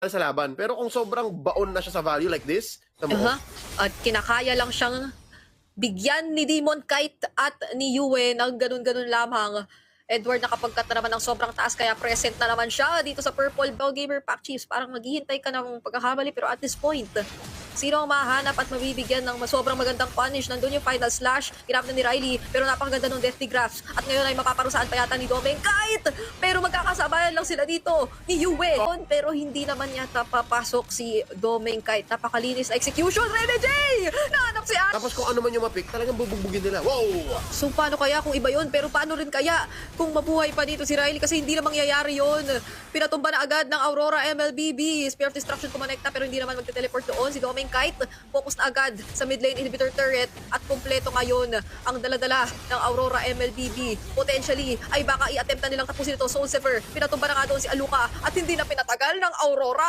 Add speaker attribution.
Speaker 1: sa laban. Pero kung sobrang baon na siya sa value like this, tamo
Speaker 2: Aha. At kinakaya lang siyang bigyan ni Demon Kite at ni Yue ng ganun-ganun lamang. Edward nakapagkat na naman ng sobrang taas kaya present na naman siya dito sa Purple Bell Gamer Pack Chiefs. Parang maghihintay ka ng pagkakamali pero at this point, sino ang mahanap at mabibigyan ng sobrang magandang punish? Nandun yung final slash, ginamit na ni Riley pero napakaganda ng Death Graphs at ngayon ay makaparusahan pa yata ni Domeng Kite pero magkakasabayan lang sila dito ni Yue. Pero hindi naman yata papasok si Domeng Kite. Napakalinis na execution. Rene J! Nahanap si Ash!
Speaker 1: Tapos kung ano man yung mapick, talagang bubugbugin nila. Wow!
Speaker 2: So paano kaya kung iba yun? Pero paano rin kaya kung mabuhay pa dito si Riley? Kasi hindi na mangyayari yun. Pinatumba na agad ng Aurora MLBB. Spear of Destruction kumonekta pero hindi naman magte-teleport doon. Si Domeng Kite focus na agad sa mid lane inhibitor turret at kumpleto ngayon ang daladala ng Aurora MLBB. Potentially ay baka i-attempt na nilang tapusin ito. Soul Sever, pinatumba na nga doon si Aluka at hindi na pinatagal ng Aurora.